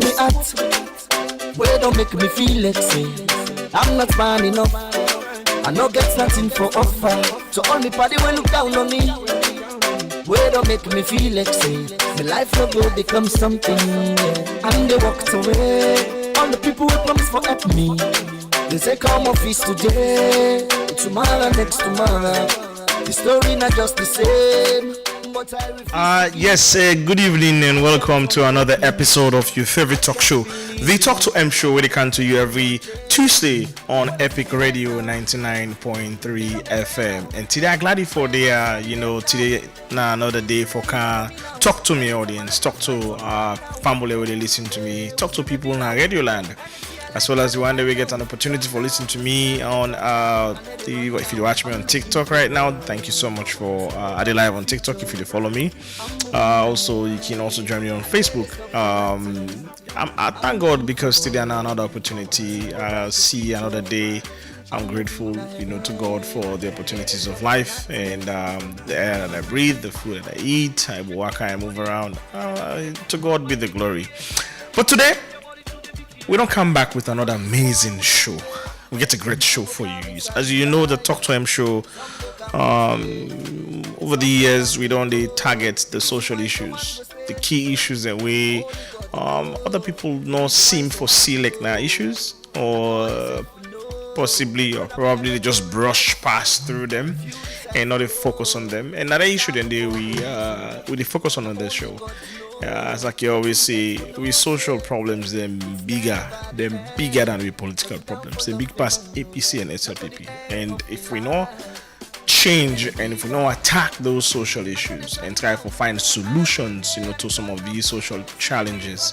me at, where don't make me feel like say I'm not man enough. I no get nothing for offer. So only party will look down on me. Where don't make me feel like say my life no go become something. Yeah. And they walked away. All the people who promise for help me. They say come office today, tomorrow, next tomorrow. The story not just the same. Yes, good evening and welcome to another episode of your favorite talk show, the Talk to M show, where they come to you every Tuesday on Epic Radio 99.3 FM. And today I'm glad for today another day for talk to me audience, talk to family where they listen to me, talk to people in Radio Land. As well as the one day we get an opportunity for listening to me on if you watch me on TikTok right now, thank you so much for I did live on TikTok if you follow me. Also, you can also join me on Facebook. I thank God because today another opportunity. See another day. I'm grateful, to God for the opportunities of life and the air that I breathe, the food that I eat, I walk, I move around. To God be the glory. But today, we don't come back with another amazing show. We get a great show for you. As you know, the Talk to Him show, over the years, we don't target the social issues, the key issues that we other people not seem to see like now issues, or possibly or probably they just brush past through them and not focus on them. Another issue then we focus on this show. As like you always say, we social problems them bigger than we political problems. They big past APC and SLPP. And if we not change and if we not attack those social issues and try to find solutions, to some of these social challenges,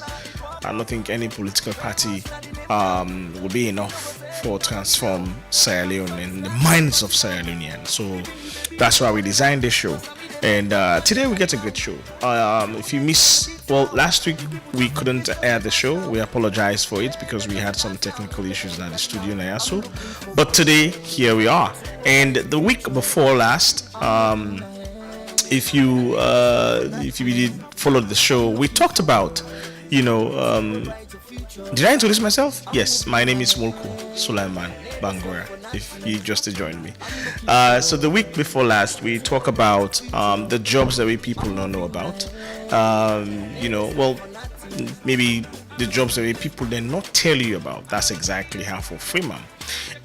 I don't think any political party will be enough for transform Sierra Leone and the minds of Sierra Leoneans. So that's why we designed this show. And today we get a good show. If you last week we couldn't air the show. We apologize for it because we had some technical issues at the studio in Ayasu. But today, here we are. And the week before last, if you did follow the show, we talked about, did I introduce myself? Yes, my name is Mulku Sulaiman Bangora, if you just joined me. So the week before last, we talked about the jobs that we people don't know about. Maybe the jobs that we people then not tell you about. That's exactly how for Freeman.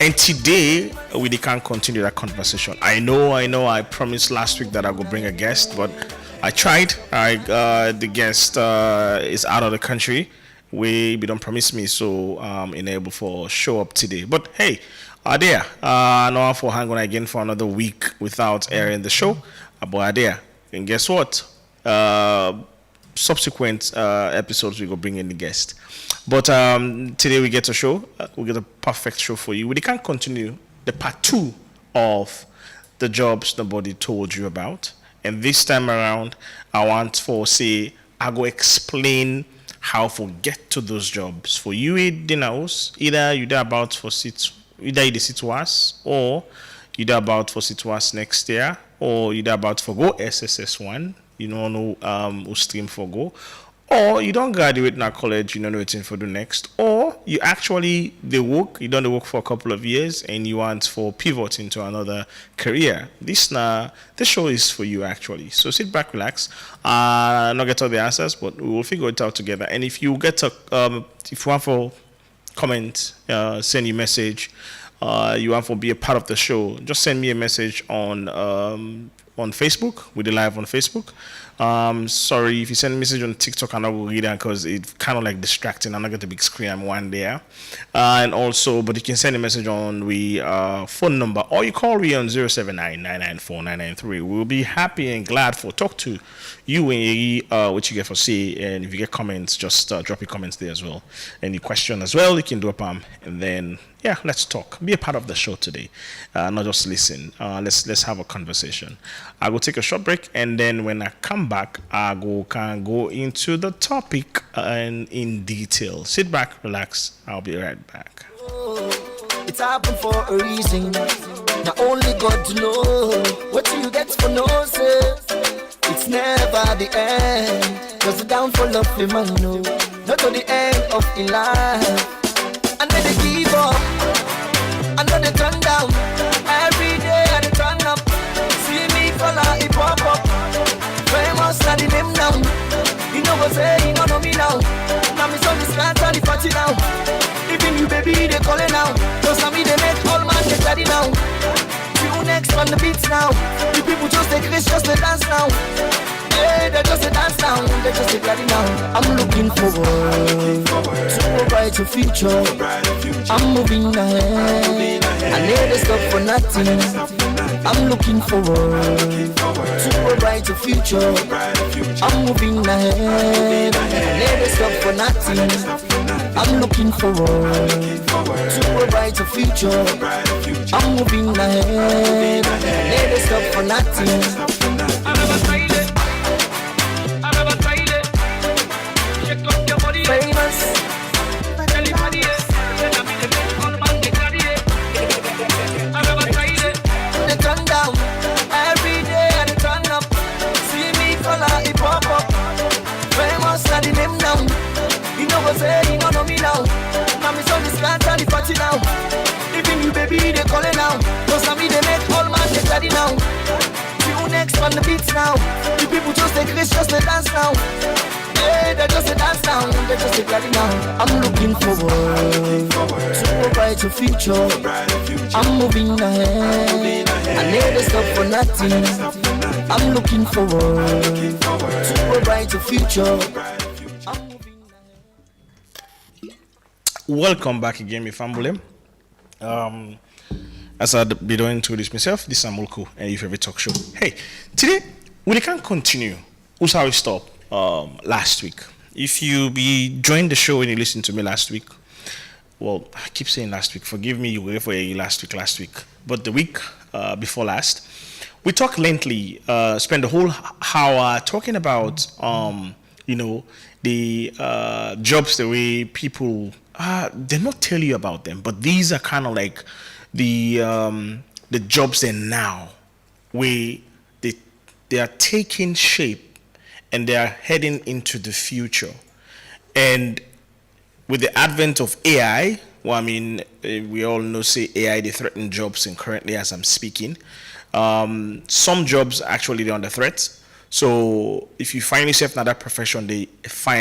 And today, we can't continue that conversation. I know, I promised last week that I would bring a guest, but I tried. The guest is out of the country. We don't promise me, so unable for show up today. But hey, there. No for hang on again for another week without airing the show. But there. And guess what? Subsequent episodes we go bring in the guest. But today we get a show. We get a perfect show for you. We can't continue the part 2 of the jobs nobody told you about. And this time around, I want I go explain how to get to those jobs for you in the house. Either you're about for either the situations, or you're about for situations next year, or you're about for go SSS1, who stream for go, or you don't graduate in a college, you don't know what for do next, or you actually you don't work for a couple of years and you want for pivot into another career. This show is for you actually. So sit back, relax, not get all the answers, but we will figure it out together. And if you get if you want for comment, send you message, you want to be a part of the show, just send me a message on Facebook. We do live on Facebook. Sorry if you send a message on TikTok, I'm not going to read it because it's kind of like distracting. I'm not going to big screen. I'm one there. And also, but you can send a message on the phone number, or you call me on 079-994-993. We'll be happy and glad for talk to you and what you get for say. And if you get comments, just drop your comments there as well. Any question as well, you can do a palm. And then, let's talk. Be a part of the show today. Not just listen. Let's have a conversation. I will take a short break, and then when I come back, I can go into the topic and in detail. Sit back, relax. I'll be right back. It's happened for a reason. Now only God to know what you get for no say. It's never the end, cause the downfall of the man know. not to the end of in life. I know they give up, I know they turn down. Every day I dey turn up. See me follow it pop up. Famous na the name now. You know what say, you don't know me now. Now me so this can't the party now. Even you baby they calling now. Cause me they make all man get ready now. You next on the beats now. The people just take risks, just they dance now. Yeah, they just a dance now. They just a ready now. I'm looking forward to a brighter future. I'm moving ahead. I never stop for nothing. I'm looking forward to a brighter future. I'm moving ahead. I never stop for nothing. I'm looking forward to a brighter future. I'm moving ahead. I never stop for nothing. Famous. They turn down every day and they turn up. See me follow it pop up. Famous na the name now. You know what say, you don't know me now. Now me so this can't the party now. Even you baby they calling now. Cause me they make all man get ready now. You next on the beats now. The people just take risks, just they dance now. Yeah, they just a dance now, they just a ready now. I'm looking forward to a brighter future. I'm moving ahead. I never stop for nothing. I'm looking forward to a brighter future. I'm moving ahead. Welcome back again, my family. As I'd be doing to introduce myself, this is Mulku and your favorite talk show. Hey, today we can't continue. Who's how we stop? Last week. If you be joined the show and you listened to me last week, well, I keep saying last week. Forgive me, you were for last week. But the week before last, we talked lengthily, spent the whole hour talking about, the jobs the way people, they not tell you about them, but these are kind of like the jobs they're now, where they are taking shape and they are heading into the future. And with the advent of AI, well, I mean, we all know, say AI, they threaten jobs, and currently as I'm speaking, some jobs actually they're under threat. So if you find yourself in that profession, they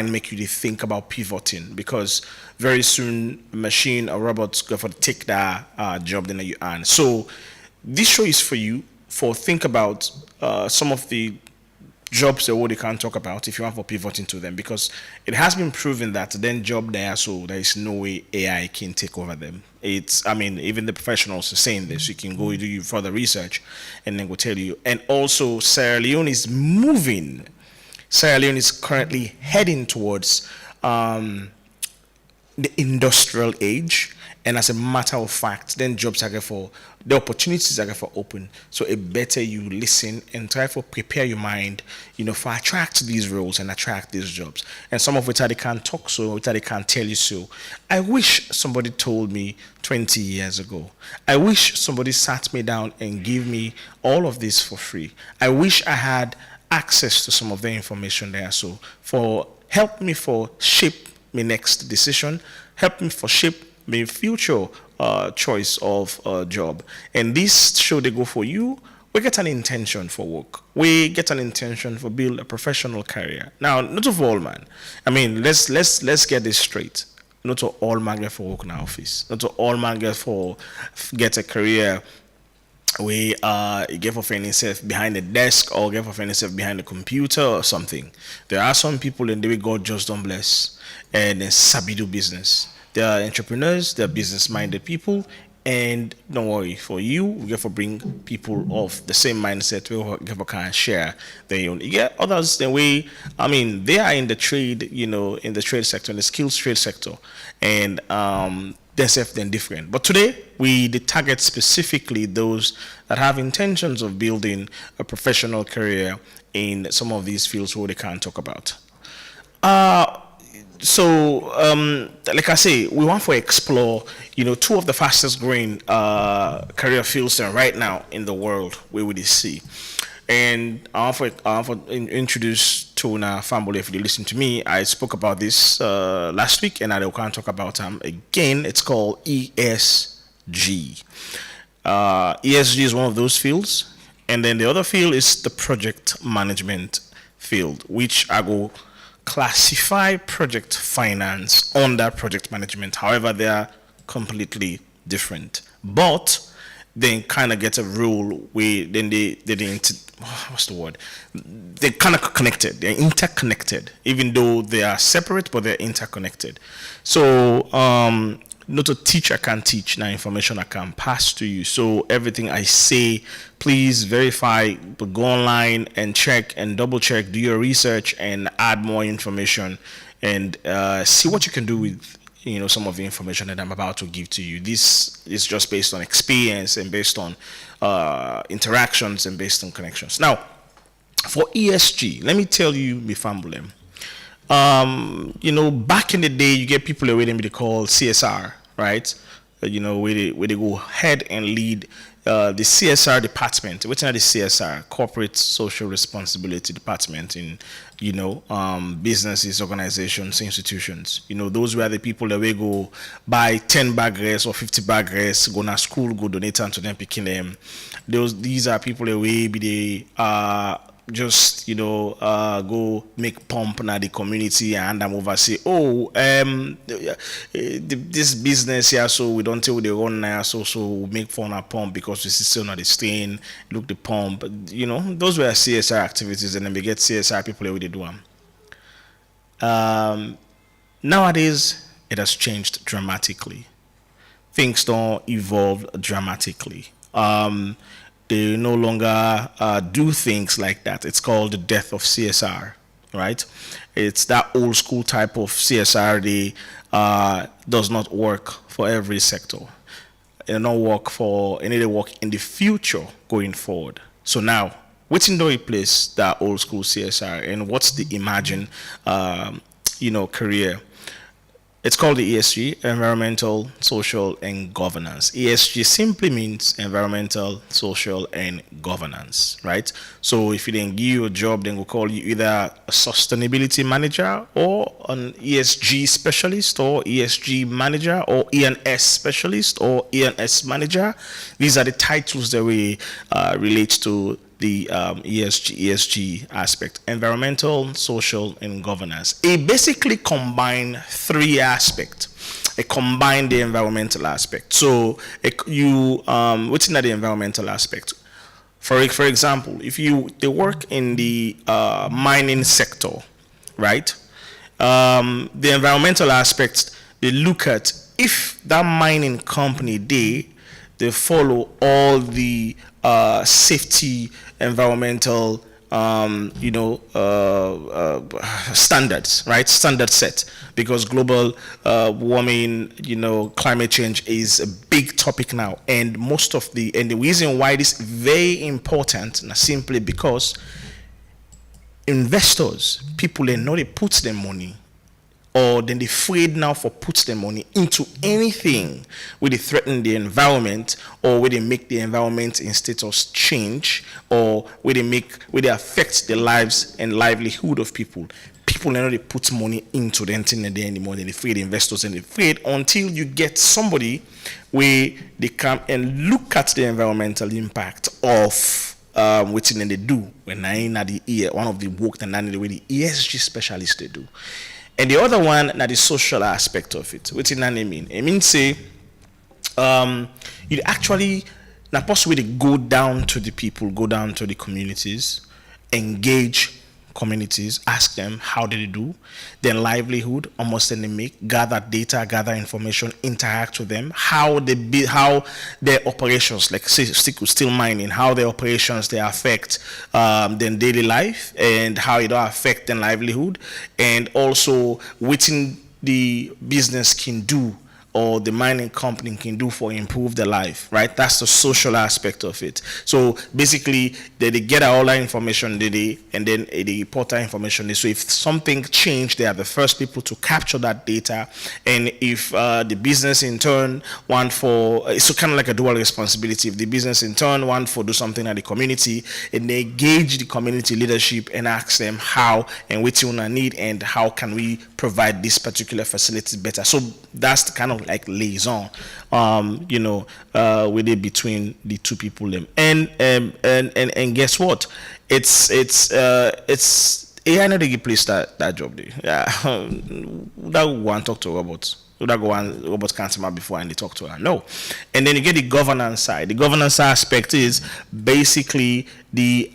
make you think about pivoting, because very soon a machine or robots go for to take that job that you earn. So this show is for you, for think about some of the jobs that they can't talk about if you want for pivoting to them, because it has been proven that then job there, so there is no way AI can take over them. Even the professionals are saying this. You can go do further research and then go tell you. And also Sierra Leone is moving. Sierra Leone is currently heading towards the industrial age. And as a matter of fact, then jobs are for the opportunities are for open. So it better you listen and try to prepare your mind, for attract these roles and attract these jobs. And some of which they can't talk so, which they can't tell you so. I wish somebody told me 20 years ago. I wish somebody sat me down and gave me all of this for free. I wish I had access to some of the information there. So help me for shape my next decision, help me for shape my future choice of job. And this show they go for you, we get an intention for work. We get an intention for build a professional career. Now, not of all man. I mean, let's get this straight. Not to all man get for work in our office. Not to all man get a career where you get for finding yourself behind the desk or get for finding yourself behind the computer or something. There are some people in the way God just don't bless and then sabi do business. They are entrepreneurs, they are business-minded people, and don't worry, for you, we get to bring people of the same mindset, we get to kind of share their own. You get others, the way, they are in the trade, in the trade sector, in the skills trade sector, and they're then different. But today, we target specifically those that have intentions of building a professional career in some of these fields where they can't talk about. So, like I say, we want to explore, two of the fastest growing career fields right now in the world where we see. And I want to introduce Tona family. If you listen to me, I spoke about this last week, and I can't talk about again. It's called ESG. ESG is one of those fields, and then the other field is the project management field, which I will classify project finance under project management. However, they are completely different, but they kind of get a rule where then what's the word? They're kind of connected. They're interconnected, even though they are separate, but they're interconnected. So, not a teacher can teach now information I can pass to you. So everything I say, please verify, but go online and check and double check, do your research and add more information, and see what you can do with some of the information that I'm about to give to you. This is just based on experience and based on interactions and based on connections. Now, for ESG, let me tell you, Bifambulem. Back in the day, you get people waiting to call CSR, right? Where they go head and lead the CSR department. What's the CSR? Corporate Social Responsibility Department in businesses, organizations, institutions. Those were the people that we go buy 10 bag rice or 50 bag rice, go to school, go donate to them, picking them. These are people that we be just go make pump na the community and them over say this business here, so we don't tell they run now, so we make fun of pump because we still not the stain, look the pump. Those were CSR activities, and then we get CSR people that we do them. Nowadays it has changed dramatically. Things don't evolve dramatically. They no longer do things like that. It's called the death of CSR, right? It's that old school type of CSR. They does not work for every sector. It not work for any. They work in the future going forward. So now, what's in the place that old school CSR, and what's the imagine, career? It's called the ESG, Environmental, Social, and Governance. ESG simply means Environmental, Social, and Governance, right? So if you didn't give you a job, then we'll call you either a sustainability manager or an ESG specialist or ESG manager or E&S specialist or E&S manager. These are the titles that we relate to the ESG aspect: environmental, social, and governance. It basically combines three aspects. It combines the environmental aspect. So what's in the environmental aspect? For example, if they work in the mining sector, right? The environmental aspects, they look at if that mining company they follow all the safety, environmental, standards, right? Standard set, because global warming, climate change is a big topic now, and the reason why it is very important, simply because investors, people they know they put their money, or then they afraid now for put their money into anything where they threaten the environment, or where they make the environment in status change, or where they affect the lives and livelihood of people. People know they put money into the thing anymore. They're afraid, investors, and they're afraid until you get somebody where they come and look at the environmental impact of what they do. When I in the one of the work that the way the ESG specialists they do. And the other one, now the social aspect of it. What does that mean? It means say, you actually, now possibly go down to the people, go down to the communities, engage communities, ask them how did they do, their livelihood, almost then they make, gather data, gather information, interact with them, how their operations, like say still mining, how their operations they affect their daily life, and how it will affect their livelihood, and also what the business can do or the mining company can do for improve their life, right? That's the social aspect of it. So basically, they get all that information, and then they report that information. So if something changed, they are the first people to capture that data. And if the business in turn want for, it's kind of like a dual responsibility. If the business in turn want for do something at the community, and they engage the community leadership and ask them how and what you need and how can we provide this particular facility better. So that's the kind of like liaison, with it between the two people. And guess what? It's AI not the place that job there. Yeah, that one talk to robots. So that go on robots can't come out before and they talk to her. No. And then you get the governance side. The governance aspect is basically the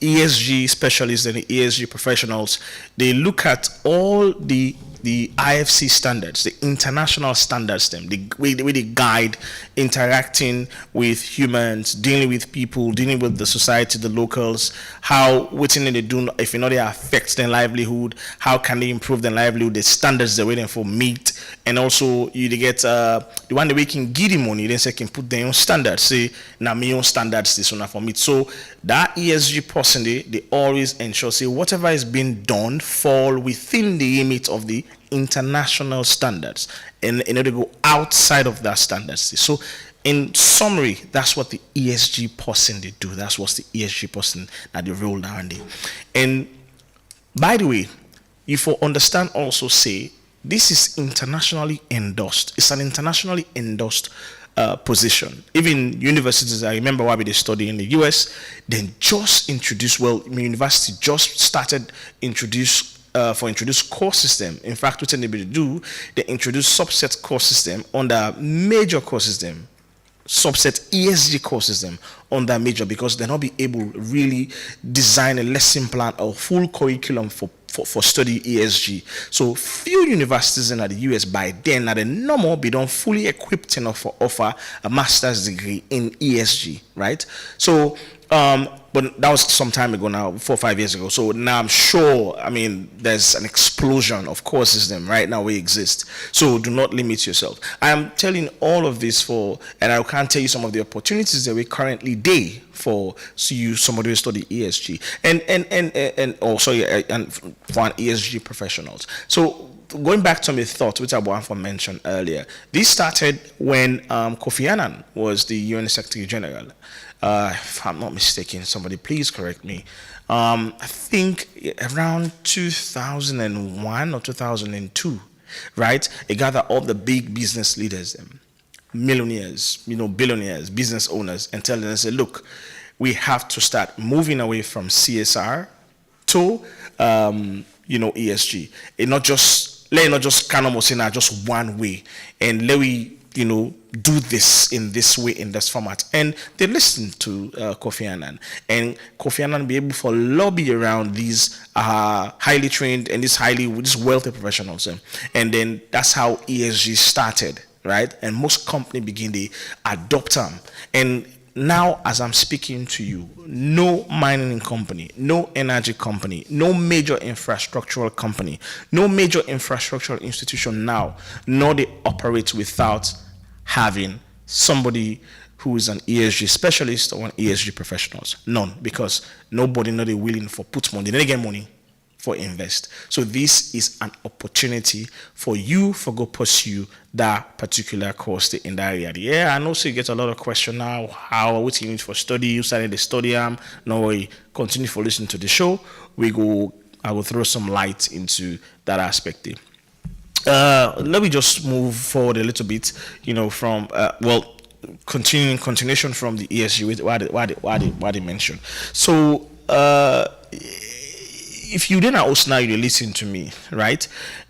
ESG specialists and the ESG professionals. They look at all the IFC standards, the international standards, the way they guide interacting with humans, dealing with people, dealing with the society, the locals, how what they do, if they affect their livelihood, how can they improve their livelihood, the standards they're waiting for meet, and also you get the one that we can give them money, then they can put their own standards, say now my own standards this one for me. So that ESG person, they always ensure say whatever is being done fall within the limit of the international standards, and they go outside of that standards. So in summary, that's what the ESG person they do. That's what the ESG person that they roll down there. And by the way, you for understand also say this is internationally endorsed. It's an internationally endorsed position. Even universities, I remember why they study in the US, then just introduced, university just started introduce core system. In fact, what they do, they introduce subset core system under major core system, subset ESG core system under major, because they'll not be able to really design a lesson plan or full curriculum for study ESG. So few universities in the US by then are the normal be done fully equipped enough for offer a master's degree in ESG, right? So but that was some time ago now, 4 or 5 years ago. So now I'm sure, there's an explosion of core system right now we exist. So do not limit yourself. I am telling all of this and I can't tell you some of the opportunities that we currently day for somebody who study ESG and also and for an ESG professionals. So going back to my thought, which I want to mention earlier, this started when Kofi Annan was the UN Secretary General. If I'm not mistaken, somebody please correct me. I think around 2001 or 2002, right? It gathered all the big business leaders, millionaires, billionaires, business owners, and tell them, say, look, we have to start moving away from CSR to, ESG. Let not just kind of say just one way, and let we do this in this way, in this format. And they listened to Kofi Annan, and Kofi Annan be able to lobby around these highly trained and these wealthy professionals. And then that's how ESG started, right? And most companies begin to adopt them. And now, as I'm speaking to you, no mining company, no energy company, no major infrastructural company, no major infrastructural institution now, nor they operate without having somebody who is an ESG specialist or an ESG professionals. None, because nobody not willing for put money. They get money for invest. So this is an opportunity for you for go pursue that particular course in that area. Yeah, I know so you get a lot of question now. What you need for study? You started the study. No worry. Continue for listening to the show. I will throw some light into that aspect there. Let me just move forward a little bit. From continuation from the ESG with what they mentioned. So if you didn't host now, you listen to me, right?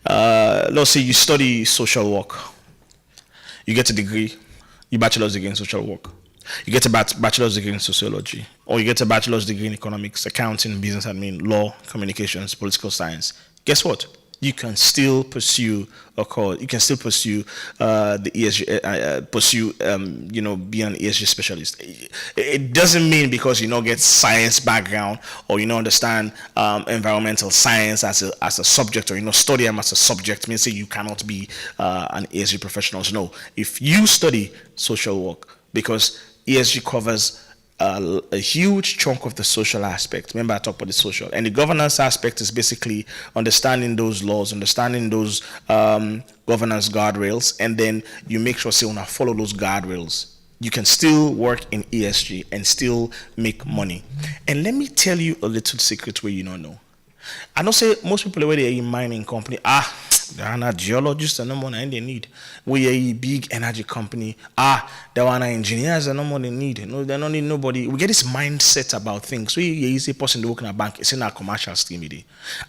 Let's say you study social work. You get a degree, you bachelor's degree in social work. You get a bachelor's degree in sociology, or you get a bachelor's degree in economics, accounting, business admin, law, communications, political science. Guess what? you can still pursue a call. You can still pursue the ESG, be an ESG specialist. It doesn't mean because you don't get science background or you don't understand environmental science as a subject, or study them as a subject means that you cannot be an ESG professional. So no, if you study social work, because ESG covers a huge chunk of the social aspect. Remember, I talked about the social. And the governance aspect is basically understanding those laws, understanding those governance guardrails, and then you make sure, say, when I follow those guardrails, you can still work in ESG and still make money. And let me tell you a little secret where you don't know. I don't say most people where they're in mining company, they are not geologists and no more than they need. We are a big energy company. There are engineers and no more they need. No, they don't need nobody. We get this mindset about things. So you see a person working at a bank, it's in our commercial stream.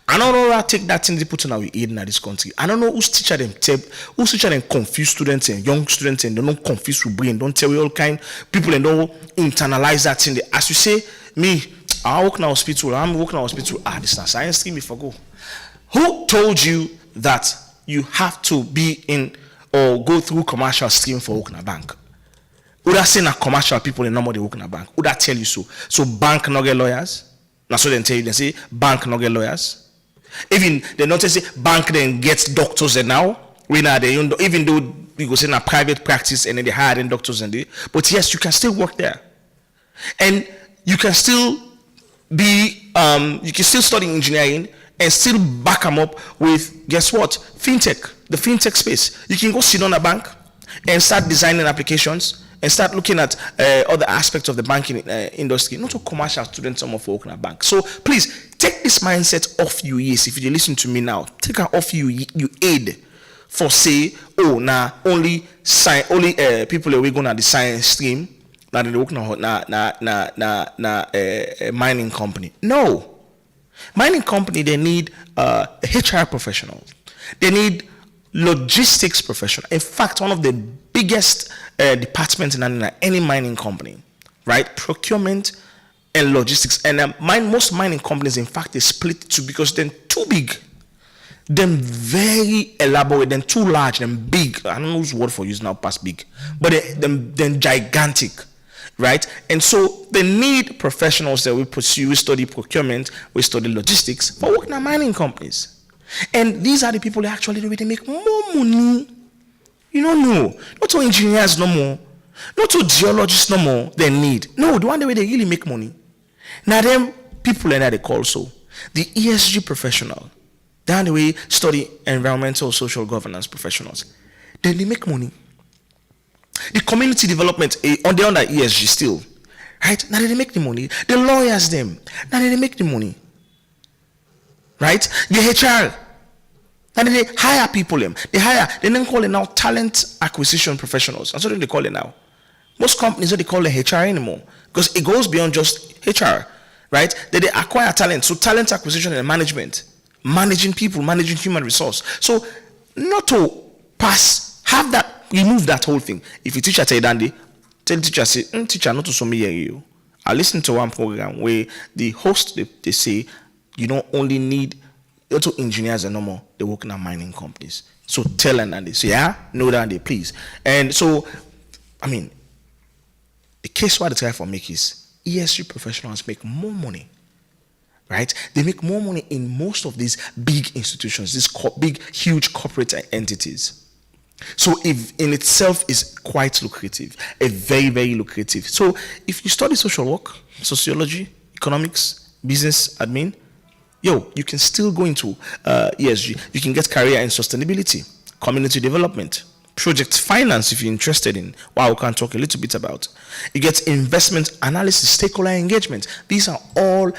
I don't know how to take that thing they put on our aid in this country. I don't know who's teacher them confuse students and young students and they don't confuse with brain. Don't tell you all kind people and don't internalize that thing. As you say, me, I work in a hospital. I'm working in a hospital. This is not science stream. If I go, who told you that you have to be in or go through commercial stream for working a bank? Would I say na commercial people in normally work in a bank? Would I tell you so? So bank no get lawyers. That's what they tell you. They say bank no get lawyers. Even they not say bank then gets doctors and now we now they even though we go say na private practice and then they hire doctors and they. But yes, you can still work there, and you can still be you can still study engineering and still back them up with, guess what, fintech, the fintech space. You can go sit on a bank and start designing applications and start looking at other aspects of the banking industry. Not a commercial student, someone for working at a bank. So please take this mindset off you. Yes, if you listen to me now, take it off you. You aid for say, only people are going at the science stream. Now they're working on mining company. No. Mining company, they need HR professionals. They need logistics professional. In fact, one of the biggest departments in any mining company, right? Procurement and logistics. And most mining companies, in fact, they split too because they're too big. They're very elaborate, they're too large, they're big. I don't know whose word for use now past big. But they're gigantic. Right? And so they need professionals that will pursue, we study procurement, we study logistics for working at mining companies. And these are the people that actually they make more money. You don't know. Not to engineers no more. Not to geologists no more they need. No, the one way they really make money. Now them people and that they call so. The ESG professional. They're the way study environmental social governance professionals. Then they make money. The community development on the under ESG still, right? Now they make the money. The lawyers them, now they make the money, right? The HR, now they hire people them. They then call it now talent acquisition professionals. That's what they call it now. Most companies don't they call it HR anymore because it goes beyond just HR, right? They acquire talent, so talent acquisition and management, managing people, managing human resource. So not to have that. Remove that whole thing. If you teacher tell you Dandy, tell the teacher say, teacher not to some you. I listen to one program where the host they say you don't only need auto engineers and no more. They work in mining companies. So tell them Dandy. So yeah, know Dandy, please. And so, I mean, the case what they try for make is ESG professionals make more money. Right? They make more money in most of these big institutions, these big, huge corporate entities. So if in itself is quite lucrative, a very, very lucrative. So if you study social work, sociology, economics, business admin, you can still go into ESG. You can get career in sustainability, community development, project finance if you're interested in. We can talk a little bit about. You get investment analysis, stakeholder engagement. These are all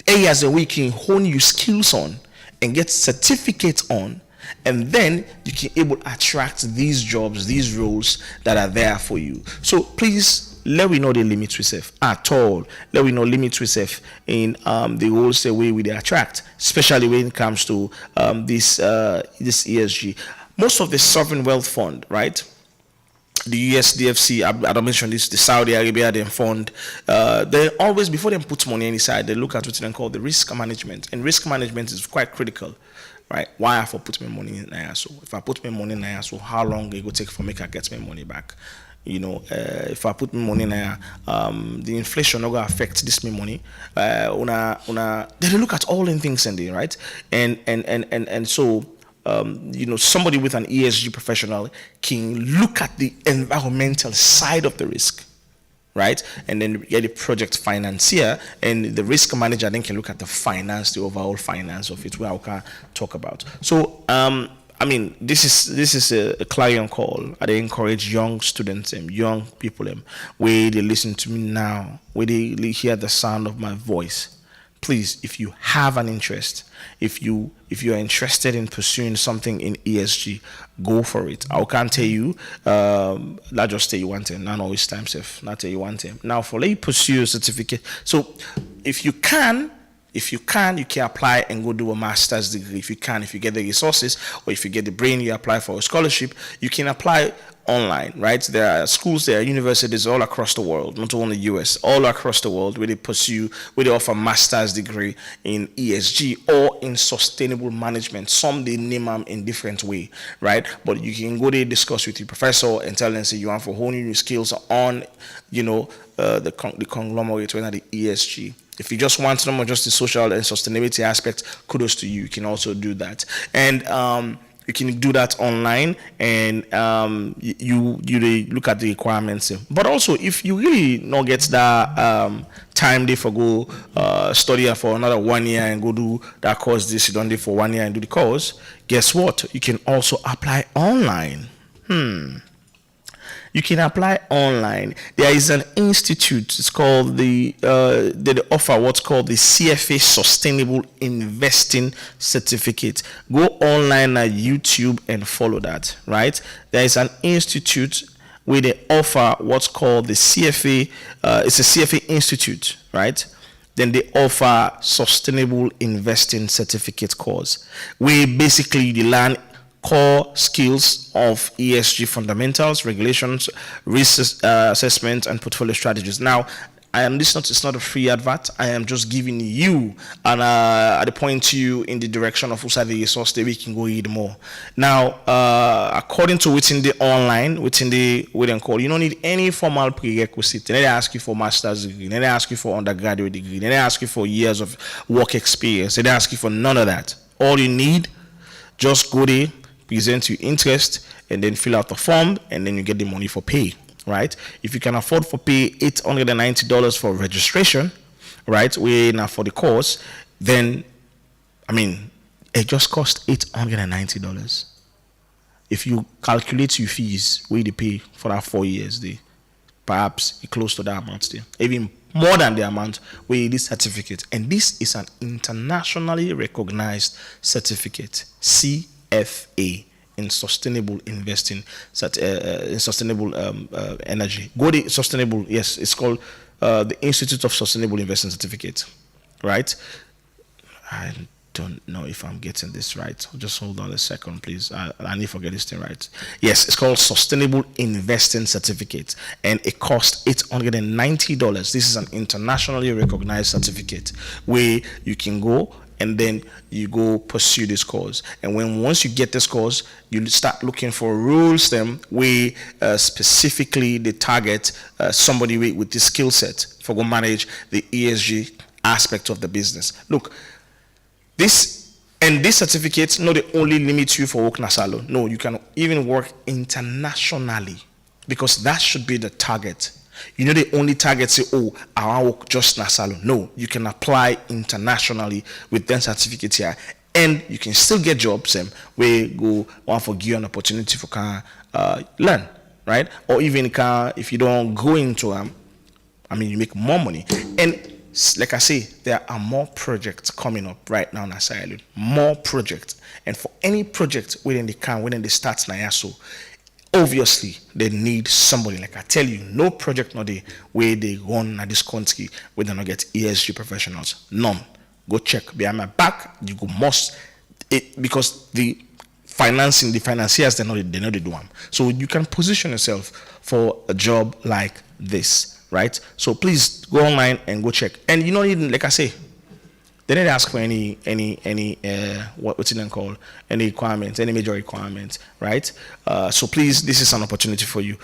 areas that we can hone your skills on and get certificates on. And then you can able to attract these jobs, these roles that are there for you. So please let we know the limits we self at all. Let we know limits we self in the roles the way we attract, especially when it comes to this ESG. Most of the sovereign wealth fund, right? the USDFC, I don't mention this, the Saudi Arabia, they fund, they always, before they put money inside, they look at what they call the risk management. And risk management is quite critical, right? Why I for put my money in there? So if I put my money in there, so how long it will take for me to get my money back? If I put my money in there, the inflation not gonna affect this my money. They look at all in things in there, right? And so somebody with an ESG professional can look at the environmental side of the risk, right? And then get the project financier, and the risk manager then can look at the overall finance of it, where I can talk about. So this is a client call. I encourage young students and young people where they listen to me now, where they hear the sound of my voice. Please, if you have an interest, if you are interested in pursuing something in ESG, go for it. I can't tell you, not just tell you one thing, not always time safe, not tell you one thing. Now, for let you pursue a certificate. So, if you can apply and go do a master's degree. If you get the resources, or if you get the brain, you apply for a scholarship. You can apply online, right? There are schools, there are universities all across the world, not only US, all across the world, where they offer master's degree in ESG or in sustainable management. Some they name them in different way, right? But you can go there, discuss with your professor, and tell them, say you want for honing your skills on, the conglomerate, whether the ESG. If you just want to know just the social and sustainability aspect, kudos to you. You can also do that. And you can do that online, and you look at the requirements. But also, if you really not get that time there for go study for another 1 year and go do that course, this you don't do for 1 year and do the course, guess what? You can also apply online. You can apply online. There is an institute. It's called they offer what's called the CFA Sustainable Investing Certificate. Go online at YouTube and follow that. Right? There is an institute where they offer what's called the CFA. It's a CFA institute, right? Then they offer Sustainable Investing Certificate course, where basically you learn core skills of ESG fundamentals, regulations, risk assessment, and portfolio strategies. Now, it's not a free advert. I am just giving you and at the point to you in the direction of who's the resource that we can go read more. Now, according to within the online, within the call, you don't need any formal prerequisite. They ask you for master's degree. They ask you for undergraduate degree. They ask you for years of work experience. They ask you for none of that. All you need, just go there, present your interest, and then fill out the form, and then you get the money for pay, right? If you can afford for pay $890 for registration, right, for the course, then, it just costs $890. If you calculate your fees, where they pay for that 4 years, perhaps close to that amount there, even more than the amount where this certificate. And this is an internationally recognized certificate, CFA, in sustainable investing, in sustainable energy. Go to sustainable, yes, it's called the Institute of Sustainable Investing Certificate, right? I don't know if I'm getting this right. Just hold on a second, please. I need to forget this thing right. Yes, it's called Sustainable Investing Certificate, and it costs $890. This is an internationally recognized certificate where you can go and then you go pursue this course. And once you get this course, you start looking for rules where specifically they target somebody with this skill set for go manage the ESG aspect of the business. Look, this certificate not only limits you for work nasalo. No, you can even work internationally, because that should be the target. They only target say, I want to work just nasalo. No, you can apply internationally with that certificate here, and you can still get jobs where go want for give you an opportunity for learn, right? Or even if you don't go into you make more money. And like I say, there are more projects coming up right now in Asylum. More projects. And for any project within the start Nayaso, obviously they need somebody. Like I tell you, no project not the way they run at this country where they not get ESG professionals. None. Go check behind my back. You go because the financing, the financiers, they know they do them. So you can position yourself for a job like this, right? So please go online and go check. And you know, even like I say, they didn't ask for any what's it called, any requirements, any major requirements, right? So please, this is an opportunity for you.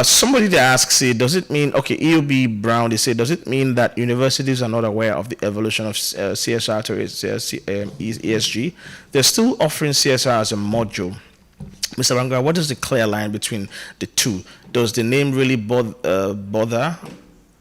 Somebody that asks, say, does it mean, okay, EOB Brown, they say, does it mean that universities are not aware of the evolution of CSR to ESG? They're still offering CSR as a module. Mr. Ranga, what is the clear line between the two? Does the name really bother?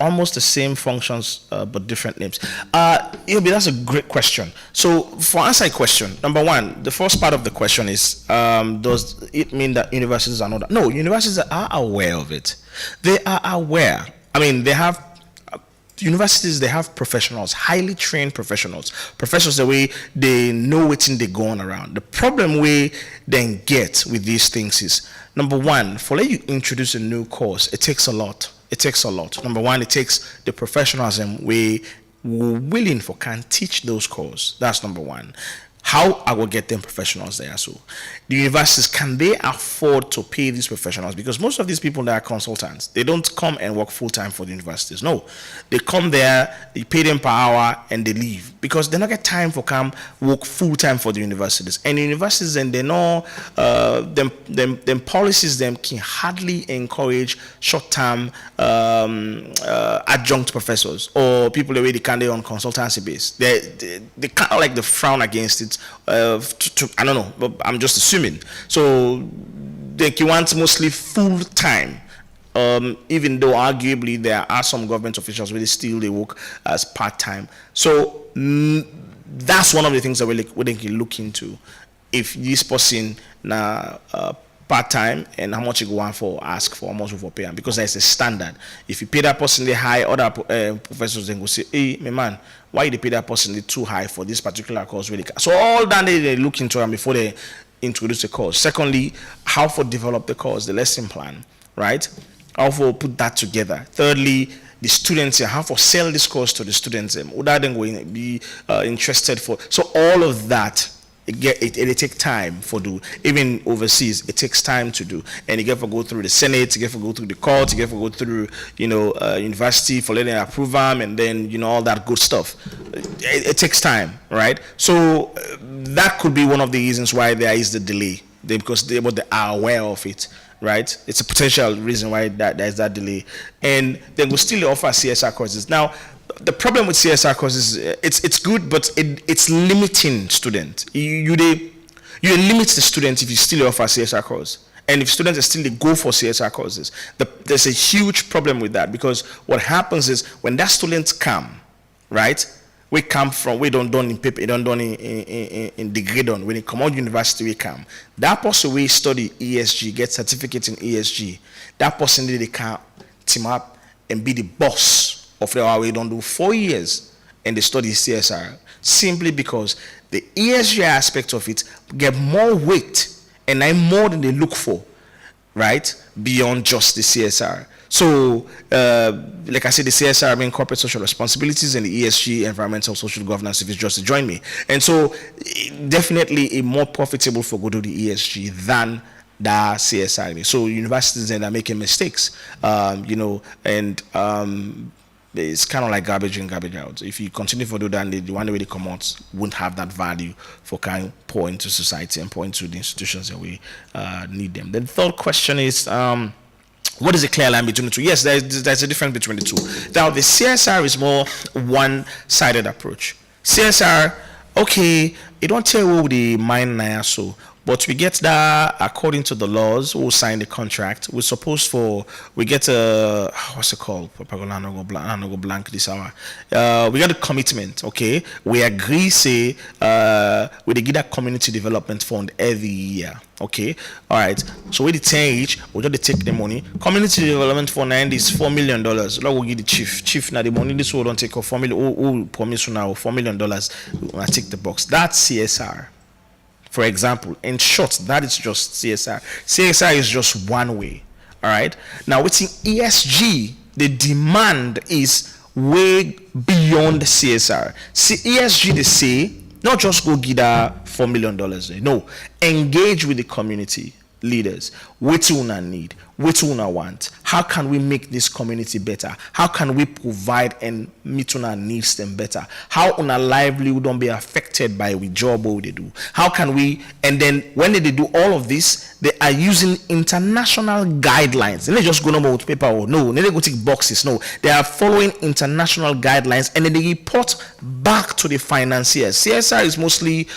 Almost the same functions, but different names. That's a great question. So for answer a question, number one, the first part of the question is, does it mean that universities are not? No, universities are aware of it. They are aware. I mean, they have universities, they have professionals, highly trained professionals the way they know what's they going around. The problem we then get with these things is, number one, for let you introduce a new course, it takes a lot. Number one, it takes the professionalism we willing for can teach those courses. That's number one. How I will get them professionals there. So the universities, can they afford to pay these professionals? Because most of these people that are consultants, they don't come and work full-time for the universities. No, they come there, they pay them per hour, and they leave. Because they don't get time for come work full-time for the universities. And the universities, and they know them policies, them can hardly encourage short-term adjunct professors or people the way they can do on consultancy base. They kind of like the frown against it. I don't know, but I'm just assuming. So they want mostly full time, even though arguably there are some government officials where they work as part time. So that's one of the things that we can look into. If this person now part time and how much you go on for, ask for how much you for pay, because there's a standard. If you pay that person the high, other professors then go say, hey, my man, why you pay that person too high for this particular course? Really? So all that they look into them before they introduce the course. Secondly, how for develop the course, the lesson plan, right? How for put that together. Thirdly, the students, how for sell this course to the students, would that then going to be interested for? So all of that. It takes time for do. Even overseas, it takes time to do. And you get to go through the Senate, you get to go through the court, you get to go through, university for letting approve them, and then, all that good stuff. It takes time, right? So that could be one of the reasons why there is the delay, because they are aware of it, right? It's a potential reason why there's that delay. And then we still offer CSR courses. Now, the problem with CSR courses, it's good, but it's limiting students. You limit the students if you still offer CSR course. And if students still go for CSR courses, there's a huge problem with that, because what happens is when that students come, right? We don't done in paper, don't done in degree done. When they come out university, we come. That person we study ESG, get certificate in ESG. That person they can team up and be the boss of the way don't do 4 years and they study CSR, simply because the ESG aspect of it get more weight and more than they look for, right? Beyond just the CSR. So, like I said, the CSR, corporate social responsibilities, and the ESG, environmental social governance, if it's just to join me. And so, definitely a more profitable for go to the ESG than the CSR. So, universities then are making mistakes, and it's kind of like garbage in, garbage out. If you continue to do that, the one way they come out won't have that value for kind of pour into society and pour into the institutions that we need them. The third question is, what is the clear line between the two? Yes, there's a difference between the two. Now, the CSR is more one-sided approach. CSR, okay, it don't tell you the mind now, so. But we get that according to the laws, who sign the contract. We're supposed we get a, what's it called? I go blank this hour. We got a commitment, okay? We agree, say, we give that community development fund every year, okay? All right. So with the 10 each, we just take the money. Community development fund is $4 million. Like we give the chief. Now the money this will don't take off $4 million. Who promise you now $4 million? I take the box. That's CSR. For example, in short, that is just CSR. CSR is just one way. All right. Now, within ESG, the demand is way beyond CSR. See, ESG, they say, not just go get $4 million. No, engage with the community leaders. What una need, what una want, how can we make this community better, how can we provide and meet una needs them better, how una livelihood don't be affected by we job what they do, how can we, and then when they do all of this, they are using international guidelines, and they just go number with paper or no, they go tick boxes, no, they are following international guidelines, and then they report back to the financiers. CSR is mostly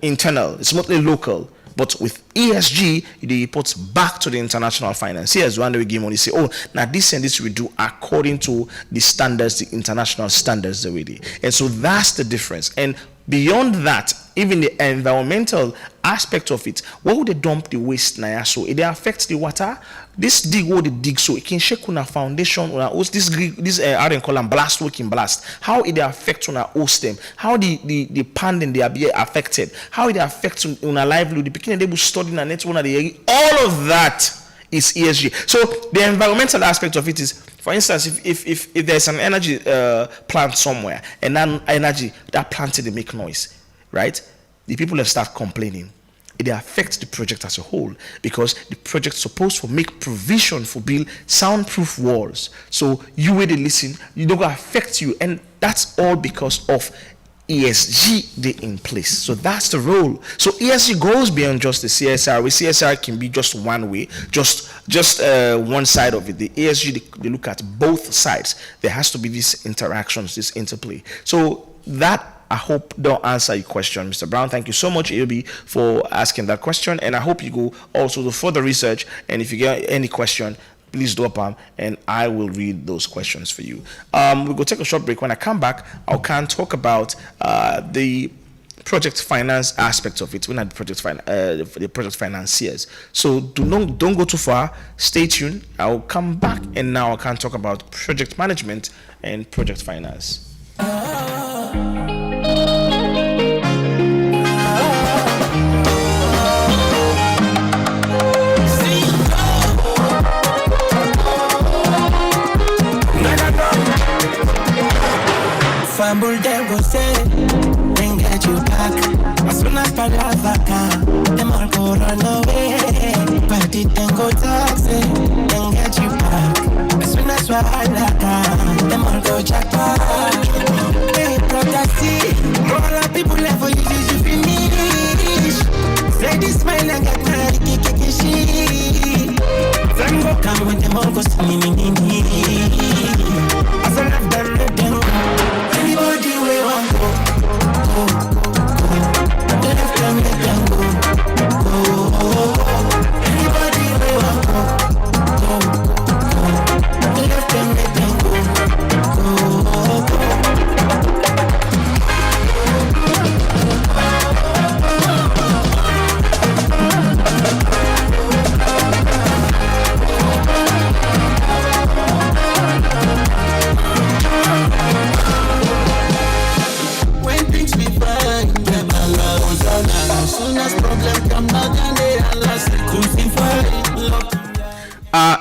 internal, it's mostly local. But with ESG, they report back to the international financiers. When they give money, say, oh, now this and this we do according to the standards, the international standards that we do. And so that's the difference. And beyond that, even the environmental aspect of it, where would they dump the waste now? So it affects the water. This dig what they dig, so it can shake on a foundation or this I don't call them blast working blast. How it affects on a host them, how the panding they are being affected, how it affects on a livelihood, the beginning they will study in a net one of the all of that is ESG. So the environmental aspect of it is, for instance, if there's an energy plant somewhere and that energy that planted they make noise, right? The people have start complaining. It affects the project as a whole because the project is supposed to make provision for build soundproof walls. So you where they listen, you don't affect you, and that's all because of ESG they in place. So that's the role. So ESG goes beyond just the CSR. Where CSR can be just one way, just one side of it. The ESG they look at both sides. There has to be these interactions, this interplay. So that, I hope, don't answer your question, Mr. Brown. Thank you so much, AOB, for asking that question. And I hope you go also to further research. And if you get any question, please drop them, and I will read those questions for you. We'll go take a short break. When I come back, I can talk about the project finance aspect of it. We're not the project financiers. So don't go too far. Stay tuned. I'll come back, and now I can talk about project management and project finance. Fumble them go say, then get you back. As soon as palava come, them all go run away. But it then go taxi, then get you back. As soon as wahala come, them all go jackpot. Hey, brother, see, all the people left for you finish. Say this smile and get married, kikikishi. Then go come when them all go me. As I left them, let them go. Anybody we want go. The left them, let them go. Anybody we want go. The left them, let them go.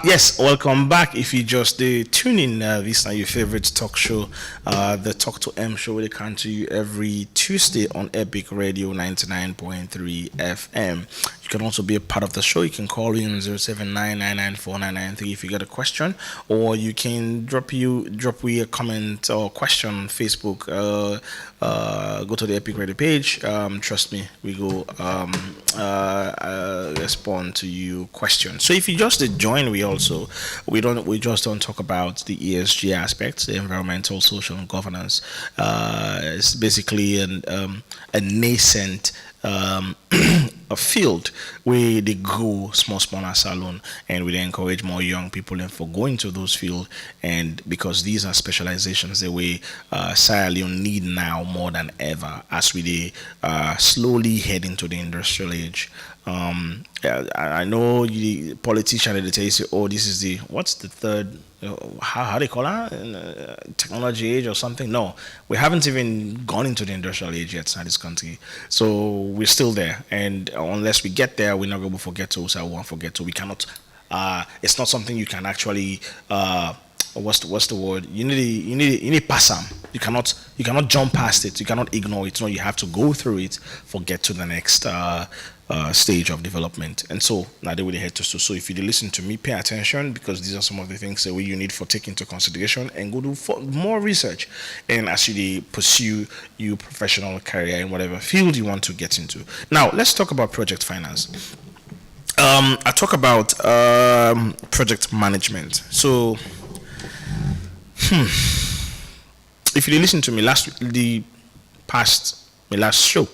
Yes, welcome back. If you just tune in, this is your favorite talk show, the Talk to M show. They come to you every Tuesday on Epic Radio 99.3 FM. You can also be a part of the show. You can call in 079994993 if you got a question, or you can drop me a comment or question on Facebook. Go to the Epic Radio page. Trust me, we go respond to you questions. So if you just join, we just don't talk about the ESG aspects, the environmental, social, and governance. It's basically a nascent a field where they grow small salon, and we encourage more young people and for going to those fields, and because these are specializations that we Sierra Leone need now more than ever as we slowly head into the industrial age. I know the politician they tell you, say, oh, this is what's the third, how they call it, technology age or something. No, we haven't even gone into the industrial age yet in this country, so we're still there, and unless we get there, we're not going to forget to. So I won't forget to. We cannot. It's not something you can actually what's the word? You need to pass them. You cannot jump past it. You cannot ignore it. No, you have to go through it for get to the next stage of development. And so now they will head to so if you listen to me, pay attention, because these are some of the things that you need for take into consideration, and go do more research. And as you pursue your professional career in whatever field you want to get into. Now let's talk about project finance. I talk about project management. So, if you listen to me last show,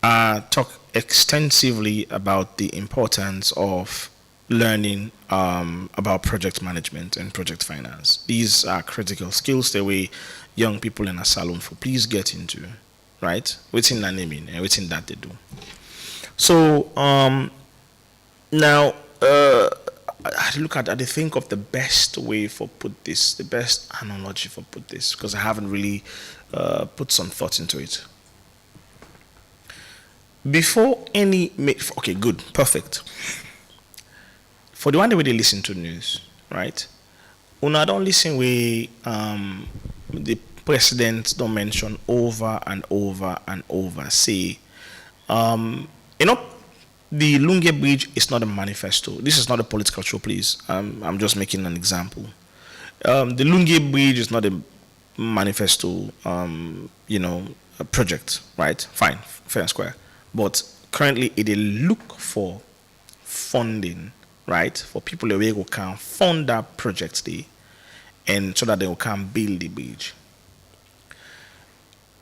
I talk extensively about the importance of learning about project management and project finance. These are critical skills that we young people in a salon for please get into, right? Within that naming and within that they do. So now I look at I think of the best way for put this, the best analogy for put this, because I haven't really put some thought into it. Before any okay, good, perfect. For the one way they listen to news, right? Una don't listen where the president don't mention over and over and over. Say, the Lunge Bridge is not a manifesto. This is not a political show, please. I'm just making an example. The Lunge Bridge is not a manifesto, a project, right? Fine, fair and square. But currently, it look for funding, right? For people who can fund that project there, and so that they can build the bridge.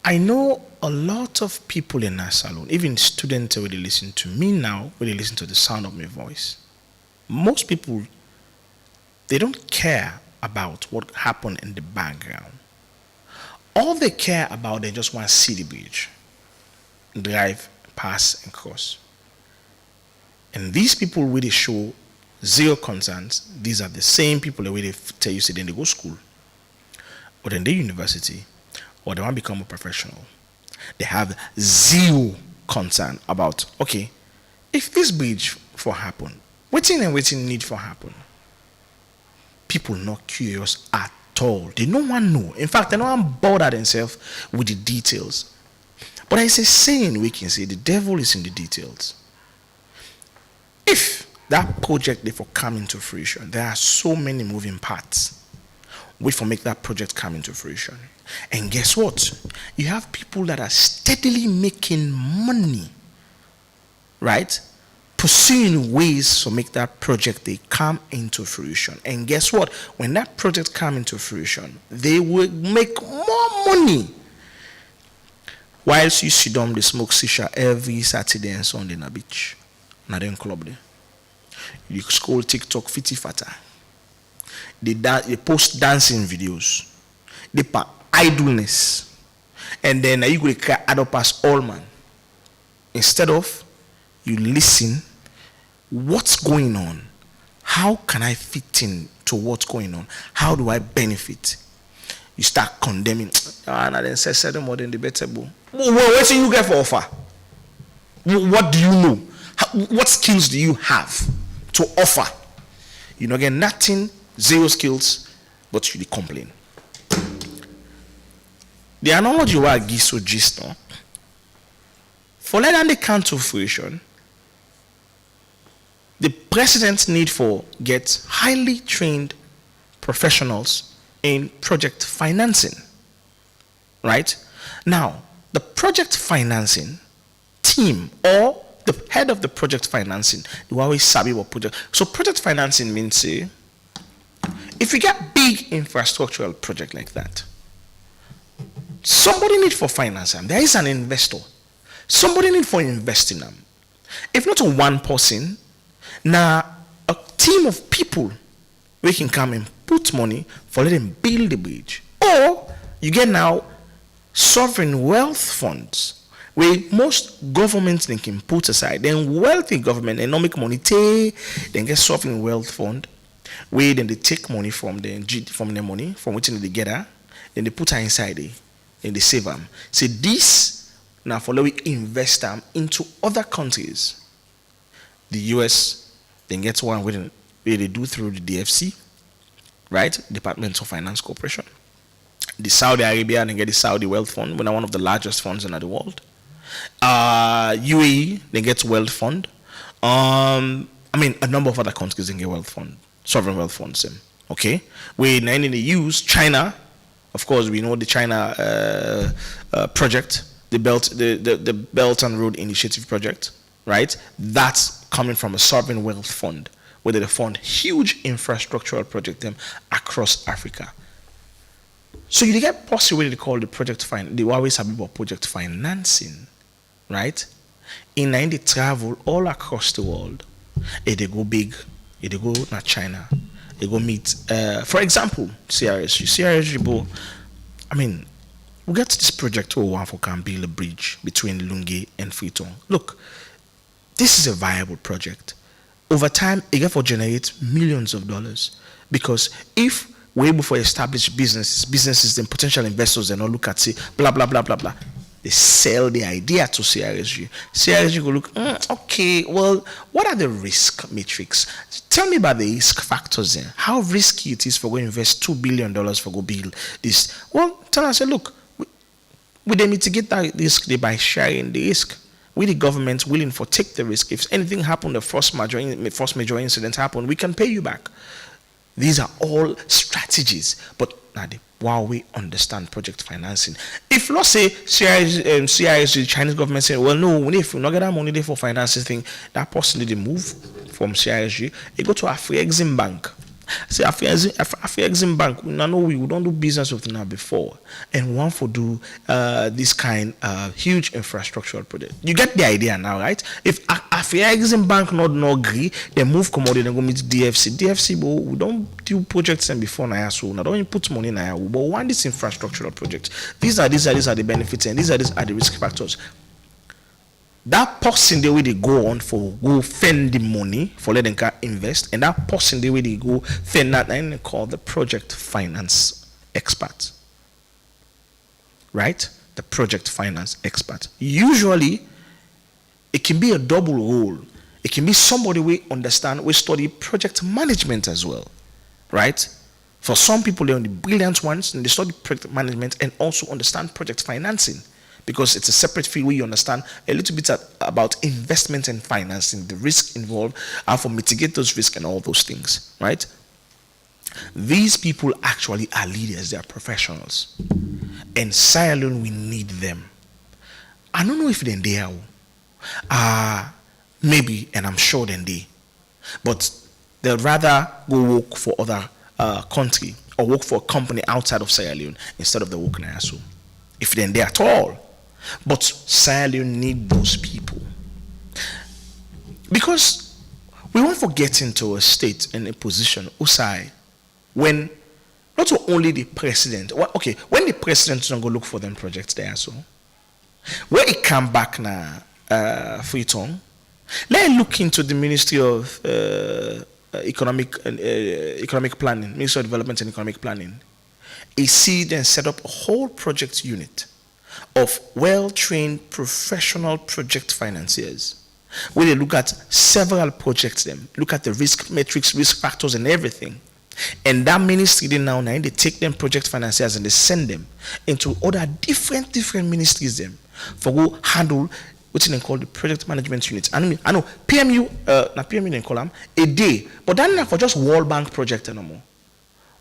I know a lot of people in our salon, even students who they listen to me now, when they listen to the sound of my voice. Most people, they don't care about what happened in the background. All they care about, they just want to see the bridge, drive, pass, and cross. And these people really show zero concerns. These are the same people that they tell you, say, then they go school, or then they university, or they want to become a professional. They have zero concern about, okay, if this bridge for happen, waiting need for happen. People not curious at all. They no one know. In fact, they no one bother themselves with the details. But I say saying we can say the devil is in the details. If that project therefore come into fruition, there are so many moving parts. Wait for make that project come into fruition. And guess what? You have people that are steadily making money, right? Pursuing ways to make that project they come into fruition. And guess what? When that project come into fruition, they will make more money. Whilst you sit down, they smoke shisha every Saturday and Sunday in a beach. Not in club there. You scroll TikTok, fitty fatter. They post dancing videos. They idleness, and then you go to add up as all man. Instead of you listen, what's going on? How can I fit in to what's going on? How do I benefit? You start condemning. And then say more than the better. What do you get for offer? What do you know? What skills do you have to offer? You know, again, nothing, zero skills, but you complain. The analogy where I give so gist now, for let them they come to fruition, the president's need for get highly trained professionals in project financing. Right? Now, the project financing team or the head of the project financing, they always sabi what project. So project financing means say, if you get big infrastructural project like that, somebody need for finance them. There is an investor. Somebody need for investing them. If not a one person, now a team of people we can come and put money for let them build the bridge. Or you get now sovereign wealth funds where most governments they can put aside. Then wealthy government and not make money, then get sovereign wealth fund where then they take money from their money from which they get her, then they put her inside there. And they save them. Say this now for we invest them into other countries. The US then gets one where they do through the DFC. right? Department of Finance Corporation. The Saudi Arabia, and they get the Saudi Wealth Fund, one of the largest funds in the world. UAE, they get Wealth Fund. A number of other countries they get Wealth Fund, sovereign wealth funds. Okay, we in the use China. Of course, we know the China project, the Belt and Road Initiative project, right? That's coming from a sovereign wealth fund, where they fund huge infrastructural projects across Africa. So you get possibly called the project they always have about project financing, right? In they travel all across the world. They go big, they go to China. They go meet, for example, CRSG. We get this project where one can build a bridge between Lungi and Freetown. Look, this is a viable project. Over time, it get for generate millions of dollars, because if we're able to establish businesses, then potential investors, and all look at say blah blah blah blah blah. They sell the idea to CRSG. CRSG go look, okay, well, what are the risk metrics? Tell me about the risk factors then. How risky it is for going to invest $2 billion for go build this? Well, tell us, look, we they mitigate that risk by sharing the risk. We the government willing for take the risk. If anything happened, the first major incident happened, we can pay you back. These are all strategies, but now while we understand project financing, if let's say CIS, the Chinese government say, well, no, if we not get that money there for financing thing, that person did move from CISG, they go to Afri-Exim Bank. Say Afri-Exim Bank, we don't do business with now before, and want to do this kind of huge infrastructural project. You get the idea now, right? If Afri-Exim Bank not agree, they move commodity and go meet DFC. DFC, but we don't do projects and before now, so now don't put money now. But we want this infrastructural project. These are the benefits, and these are the risk factors. That person the way they go on for go fend the money for letting them invest, and that person the way they go fend that, and they call the project finance expert, right? The project finance expert. Usually, it can be a double role. It can be somebody we understand, we study project management as well, right? For some people, they're the brilliant ones, and they study project management and also understand project financing, because it's a separate field where you understand a little bit about investment and financing, the risk involved, how to mitigate those risks and all those things, right? These people actually are leaders, they are professionals. And Sierra Leone, we need them. I don't know if they're there. Maybe, and I'm sure they. But they'd rather go work for other country or work for a company outside of Sierra Leone instead of the work in ISO. If they're there at all. But Sierra Leone need those people. Because we won't forget into a state and a position, Usai, when not only the president, when the president don't go look for them projects there, so when it come back now, Freetown, let look into the Ministry of Economic Planning, Ministry of Development and Economic Planning. He see then set up a whole project unit of well-trained professional project financiers, where they look at several projects, look at the risk metrics, risk factors, and everything. And that ministry they take them project financiers and they send them into other different ministries for go handle what they call the project management unit. I know PMU, not PMU they call them a day, but that's not for just World Bank project anymore.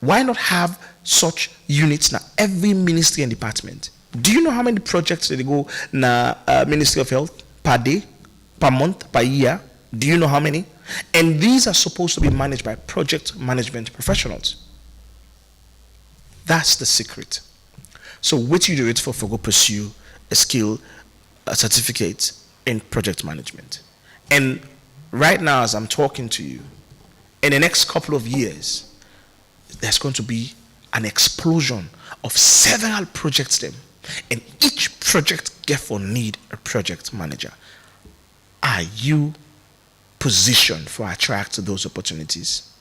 Why not have such units now every ministry and department? Do you know how many projects they go na Ministry of Health per day, per month, per year? Do you know how many? And these are supposed to be managed by project management professionals. That's the secret. So what you do it for go pursue a skill, a certificate in project management. And right now as I'm talking to you, in the next couple of years, there's going to be an explosion of several projects and each project get for need a project manager. Are you positioned for attract those opportunities?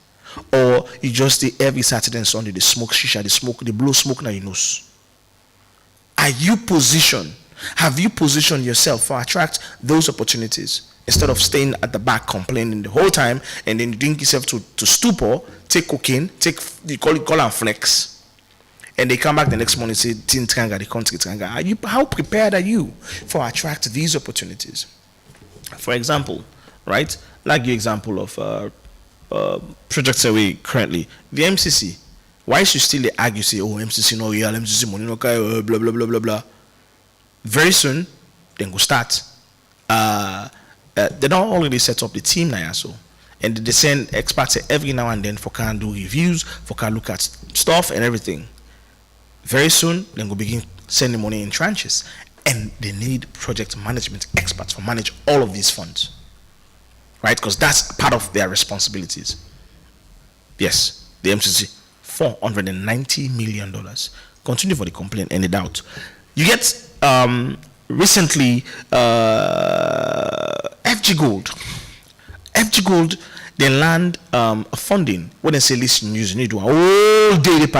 Or you just every Saturday and Sunday they smoke shisha, they blow smoke now your nose? Are you positioned? Have you positioned yourself for attract those opportunities? instead of staying at the back complaining the whole time and then you drink yourself to stupor, take cocaine, call and flex, and they come back the next morning and say, "Tintranga, the country Tranga." How prepared are you for attract these opportunities? For example, right? Like the example of projects away currently, the MCC. Why should still they argue, say, "Oh, MCC no real, MCC money no kai, blah blah blah blah blah." Very soon, then go start. They don't already set up the team now, so, and they send experts every now and then for can do reviews, for can look at stuff and everything. Very soon, then go begin sending money in tranches, and they need project management experts to manage all of these funds, right? Because that's part of their responsibilities. Yes, the MCC, $490 million. Continue for the complaint, any doubt. You get recently FG Gold, they land funding when they say, "Listen, you need to all day they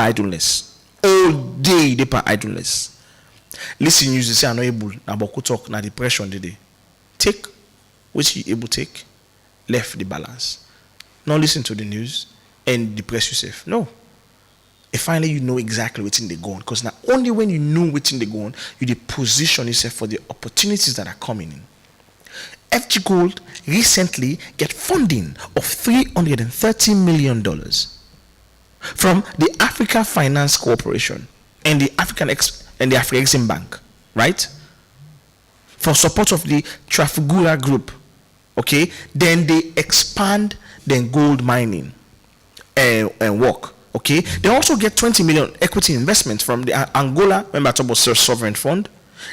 idleness. Listen, you say, "I'm not able, about talk, na depression today." Take which you able take, left the balance. Not listen to the news and depress yourself. No. And finally, you know exactly what's in the goal. Because now, only when you know what's in the goal, you position yourself for the opportunities that are coming in. FG Gold recently get funding of $330 million from the Africa Finance Corporation and the Afrexim Bank, right? For support of the Trafigura Group. Okay, then they expand then gold mining and work. Okay, they also get 20 million equity investment from the Angola. Remember, I talked about sovereign fund,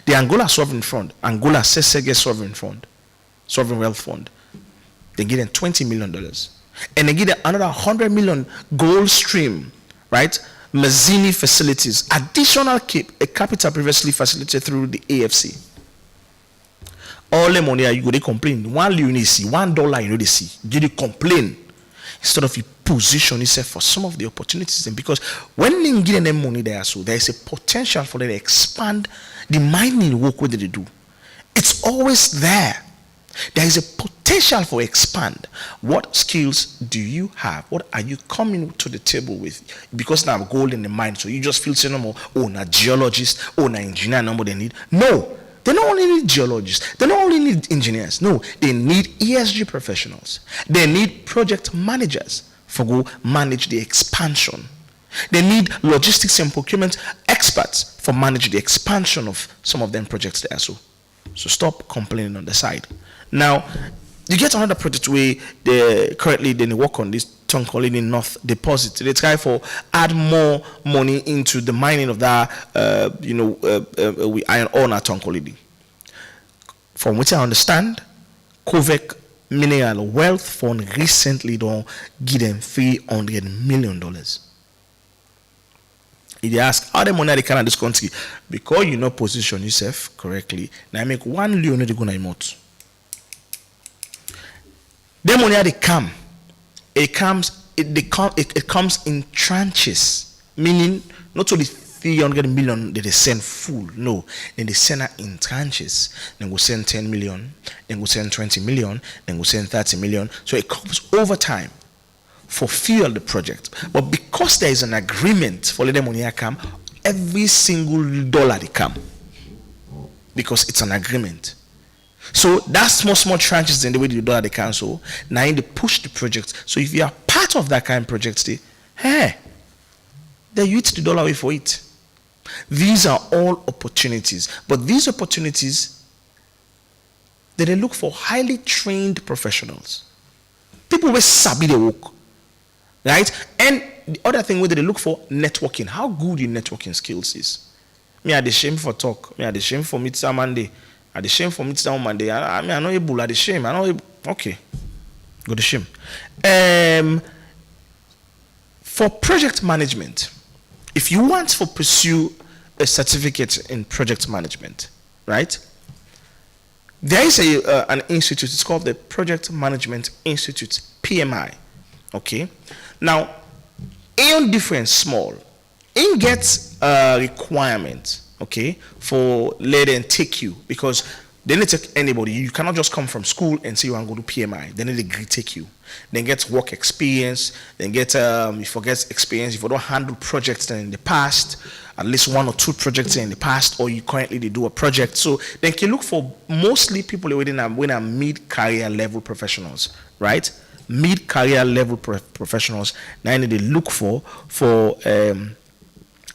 the Angola sovereign fund, Angola Sesege sovereign fund, sovereign wealth fund. They get them $20 million, and they get them another 100 million gold stream, right? Mazzini facilities, additional capital previously facilitated through the AFC. All the money you go they complain. $1 you need see, $1 you know they see. Did you complain? Instead of you position yourself for some of the opportunities, and because when they give them money there, so there is a potential for them to expand the mining work. What did they do? It's always there. There is a potential for expand. What skills do you have? What are you coming to the table with? Because now gold in the mine, so you just feel say no more. Oh, na geologist, oh, na engineer, no more they need. No. They don't only need geologists. They don't only need engineers. No, they need ESG professionals. They need project managers for go manage the expansion. They need logistics and procurement experts for manage the expansion of some of them projects there. So stop complaining on the side. Now, you get another project where they currently they work on this Tonkolini North deposit. They try for add more money into the mining of that, iron ore at Tonkolini. From which I understand, Covec Mineral Wealth Fund recently don't give them $300 million. If they ask how the money they can in this country, because you know position yourself correctly, now make $1 million they go out. The money they come. It comes in tranches, meaning not only 300 million that they send full, no, then they send it in tranches. Then we send 10 million, then we send 20 million, then we send 30 million. So it comes over time for fuel the project. But because there is an agreement for letting money come, every single dollar they come, because it's an agreement. So that's small tranches in the way the dollar they cancel. Now they push the project. So if you are part of that kind of project, then you eat the dollar away for it. These are all opportunities. But these opportunities, they look for highly trained professionals. People will sabi the work. Right? And the other thing where they look for networking. How good your networking skills is. Me are the shame for talk. Me are the shame for meet some Monday. At the shame for me down Monday. I'm not able at the shame. I'm not able. Okay. Go to shame. For project management, if you want to pursue a certificate in project management, right? There is an institute. It's called the Project Management Institute, PMI. Okay. Now, in different small, it gets a requirement. Okay, for let them take you, because Then they take anybody. You cannot just come from school and say you want to go to PMI. Then they degree take you. Then get work experience. Then get if you get experience, if you don't handle projects in the past, at least 1 or 2 projects in the past, or you currently they do a project. So then you look for mostly people when are mid-career level professionals, right? Mid-career level professionals. Now they look for then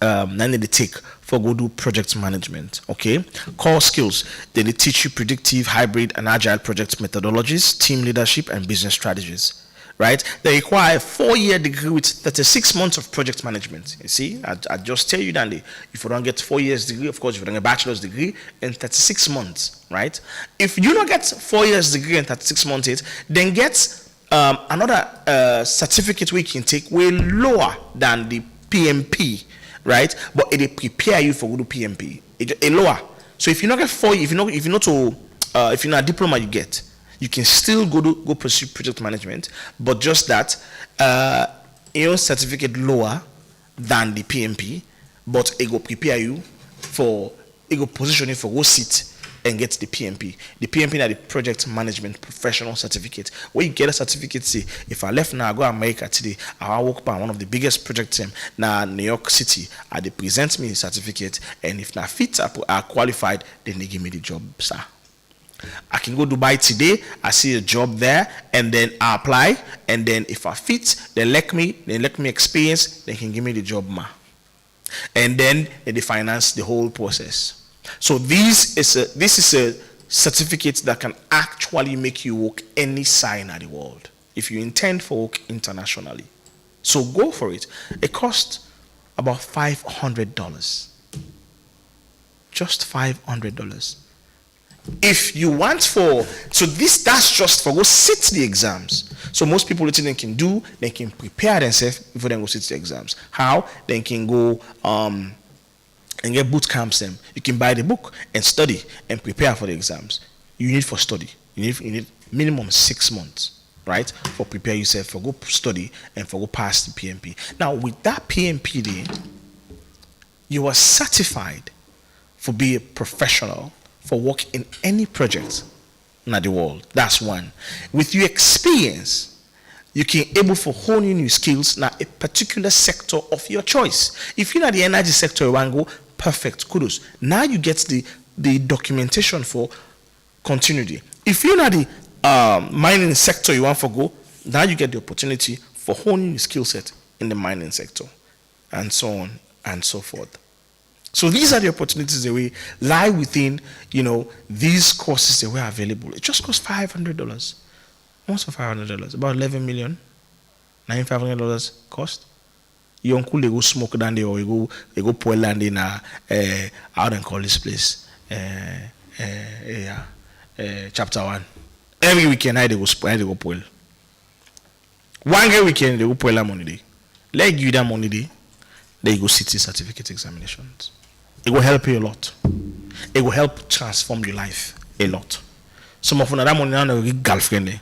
they take for go do project management. Okay, core skills. Then they teach you predictive, hybrid, and agile project methodologies, team leadership, and business strategies. Right? They require a 4-year degree with 36 months of project management. You see, I just tell you that if you don't get 4 years degree, of course, if you don't get a bachelor's degree in 36 months, right? If you don't get 4 years degree in 36 months, then get another certificate we can take way lower than the PMP. Right, but it prepare you for good PMP. It lower. So if you not get 4, if you're not a diploma, you can still go pursue project management, but just that your certificate lower than the PMP, but it go prepare you for it go position you for go sit and get the PMP. The PMP is the project management professional certificate. Where you get a certificate, say, if I left now, I go to America today, I work on one of the biggest projects now New York City, they present me a certificate, and if na fit are qualified, then they give me the job, sir. I can go to Dubai today, I see a job there, and then I apply, and then if I fit, they let me experience, they can give me the job, ma. And then they finance the whole process. So this is a certificate that can actually make you work any side in the world if you intend for work internationally. So go for it. It costs about $500. Just $500. If you want that's just for go sit the exams. So most people listening they can prepare themselves before they go sit the exams. How? They can go and get boot camps them. You can buy the book and study and prepare for the exams. You need for study. You need minimum 6 months, right? For prepare yourself for go study and for go pass the PMP. Now with that PMP there, you are certified for be a professional for work in any project in the world. That's one. With your experience, you can able for honing new skills in a particular sector of your choice. If you're in the energy sector, you want to go, perfect, kudos. Now you get the documentation for continuity. If you're in the mining sector, you want to go, now you get the opportunity for honing your skill set in the mining sector, and so on and so forth. So these are the opportunities that we lie within, these courses that were available. It just costs $500. What's for $500? About $11 million. $9,500 cost. Your uncle they go smoke down there, or they go pour land in how they call this place. Chapter 1. Every weekend they go pour. One weekend they go pour that money day. Let you that money day. They go city certificate examinations. It will help you a lot. It will help transform your life a lot. Some of them that money now they give girlfriend.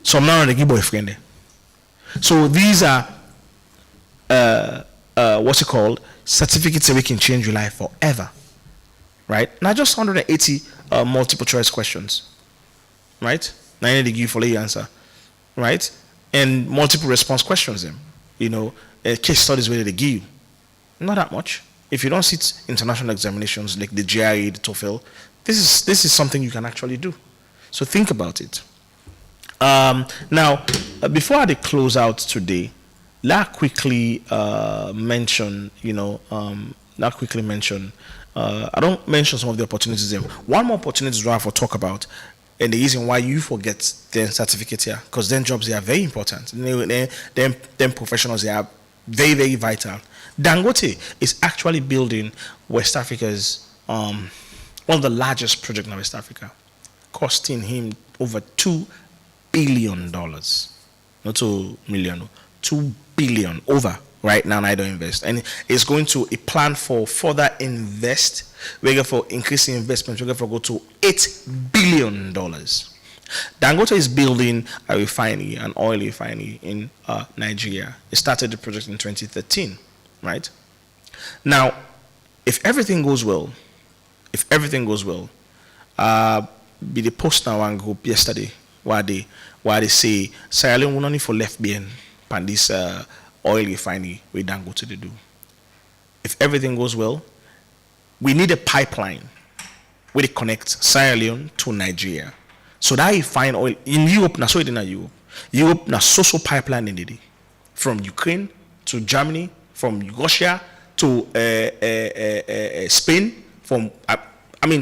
Some now they give boyfriend. So these are what's it called? Certificates that we can change your life forever. Right? Not just 180 multiple choice questions. Right? 90 degree for the answer. Right? And multiple response questions them. Case studies where they give you. Not that much. If you don't sit international examinations like the GRE, the TOEFL, this is something you can actually do. So think about it. Now, before I close out today, let quickly mention, I don't mention some of the opportunities there. One more opportunity to have for talk about, and the reason why you forget the certificate here, because then jobs they are very important. Them professionals they are very, very vital. Dangote is actually building West Africa's one of the largest projects in West Africa, costing him over $2 billion. Not 2 million, 2 billion over right now. I don't invest, and it's going to a plan for further invest. We're going for increasing investment. We're going for go to $8 billion. Dangote is building a refinery, an oil refinery in Nigeria. It started the project in 2013, right? Now, if everything goes well, be the post now one group yesterday why they say Sierra Leone will only for left behind and this oil refinery we don't go to the do. If everything goes well, we need a pipeline where they connect Sierra Leone to Nigeria. So that you find oil in Europe, na so it in Europe. Europe na social pipeline in the from Ukraine to Germany, from Russia to Spain, from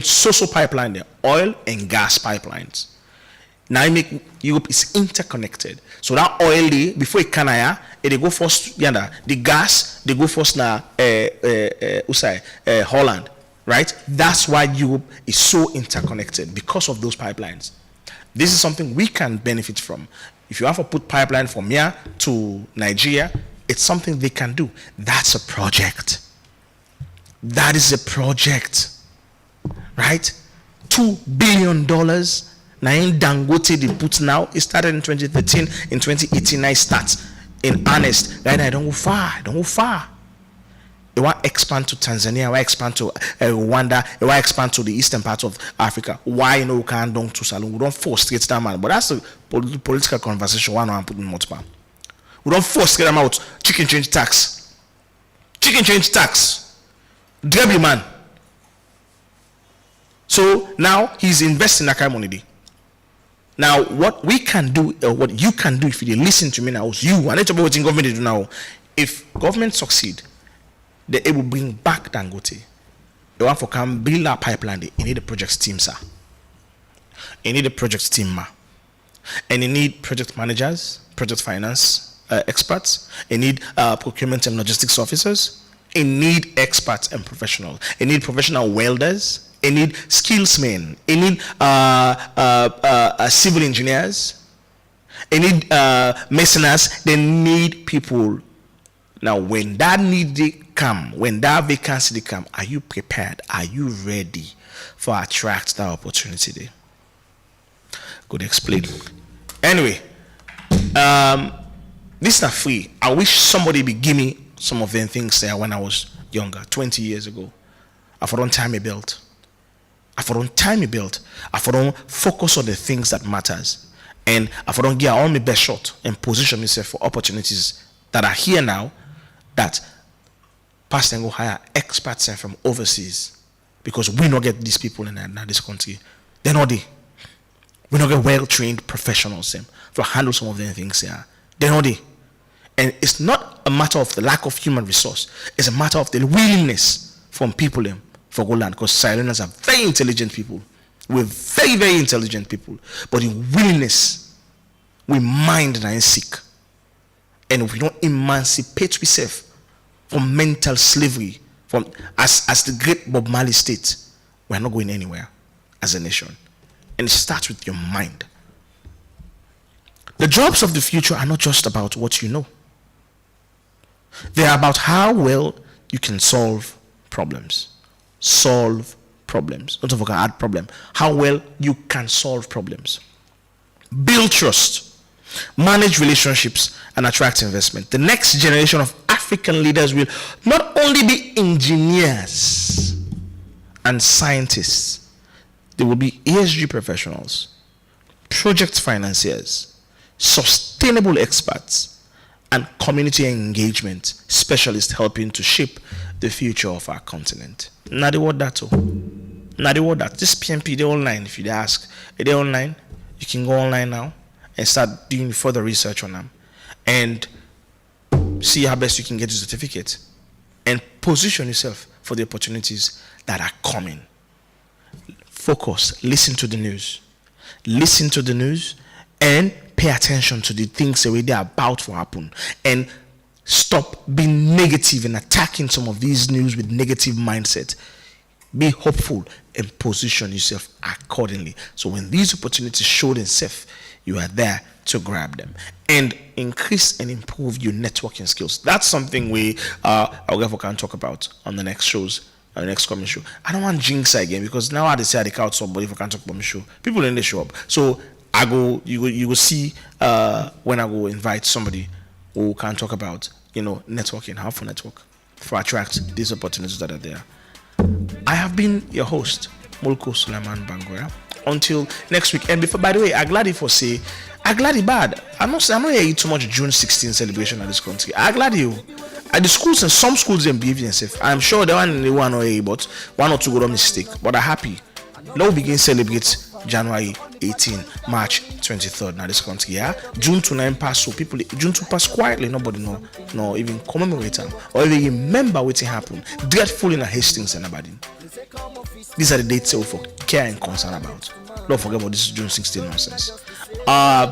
social pipeline there, oil and gas pipelines. Now you make Europe is interconnected. So that oil before it can they go first the gas they go first now Holland, right? That's why Europe is so interconnected because of those pipelines. This is something we can benefit from. If you have to put pipeline from here to Nigeria, it's something they can do. That's a project. That is a project, right? $2 billion. Now in Dangote they put now. It started in 2013. In 2018, I start in earnest. Right now, I don't go far. They want to expand to Tanzania. They want to expand to Rwanda. They want to expand to the eastern part of Africa. Why we can't do to Salon? We don't force straight that man. But that's a political conversation. One I'm putting multiple. We don't force them out. Chicken change tax. Drebi man. So now he's investing that kind of money. Now what we can do, or what you can do, if you listen to me now, is you. I need to be what government do now. If government succeed, they able bring back Dangote. They want to come build a pipeline. They need a project team, sir. You need a project team, ma. And you need project managers, project finance experts. You need procurement and logistics officers. You need experts and professionals. You need professional welders. You need skillsmen. You need civil engineers. You need masoners. They need people. Now, when that need they come, when that vacancy they come, are you prepared? Are you ready for attract that opportunity there? Good explain. Anyway, this is not free. I wish somebody would give me some of them things there when I was younger, 20 years ago. I don't time a belt. I don't focus on the things that matters. And I don't get all my best shot and position myself for opportunities that are here now that pass and go hire experts and from overseas. Because we don't get these people in this country. They're not there. We don't get well-trained professionals to handle some of the things here. They're not there. And it's not a matter of the lack of human resource. It's a matter of the willingness from people for go land. Because Sierra are very intelligent people. We're very, very intelligent people. But the willingness, we mind and sick. And we don't emancipate ourselves from mental slavery, from as the great Bob Marley states, we're not going anywhere as a nation. And it starts with your mind. The jobs of the future are not just about what you know. They are about how well you can solve problems. Solve problems. Not to add problem. How well you can solve problems. Build trust. Manage relationships and attract investment. The next generation of African leaders will not only be engineers and scientists, they will be ESG professionals, project financiers, sustainable experts, and community engagement specialists helping to shape the future of our continent. Now the word that. This PMP, they're online. If you ask, are they online? You can go online now and start doing further research on them and see how best you can get your certificate and position yourself for the opportunities that are coming. Focus, listen to the news and pay attention to the things that they're about to happen, and stop being negative and attacking some of these news with negative mindset. Be hopeful and position yourself accordingly. So when these opportunities show themselves, you are there to grab them and increase and improve your networking skills. That's something we our can talk about on the next shows, our next coming show. I don't want jinx again, because now I say I count somebody if I can't talk about my show. People in the show up. So I go, you will see when I go invite somebody who can talk about, networking, how to network, for attract these opportunities that are there. I have been your host, Mulku Suleiman Bangoya. Until next week. And before, by the way, Agladi for say, Agladi bad. I'm not hearing too much June 16 celebration at this country. Agladi at the schools, and some schools and behave themselves. I'm sure there one or a but one or two go mistake. But I'm happy. Now we begin celebrate January 18, March 23rd. Now this country, yeah. June to 9 pass, so people June to pass quietly. Nobody no even commemorate them or even remember what happened. Dreadful in a Hastings and nobody. These are the dates for care and concern about. Don't forget about this June 16 nonsense.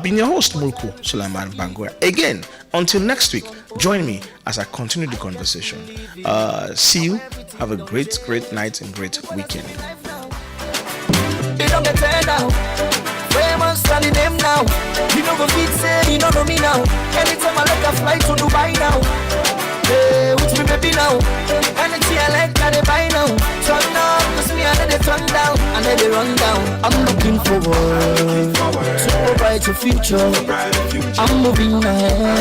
Being your host Mulku Suleiman Bangoya. Again, until next week, join me as I continue the conversation. See you. Have a great night and great weekend. They don't get turned out. Famous standing them now. You know go fit say you don't know me now. Anytime I like a flight to Dubai now. Hey, with me baby now. Anything I like I they buy now. Turn down, cause me I let it turn down. And let it run down. I'm looking forward to a brighter future. I'm moving ahead.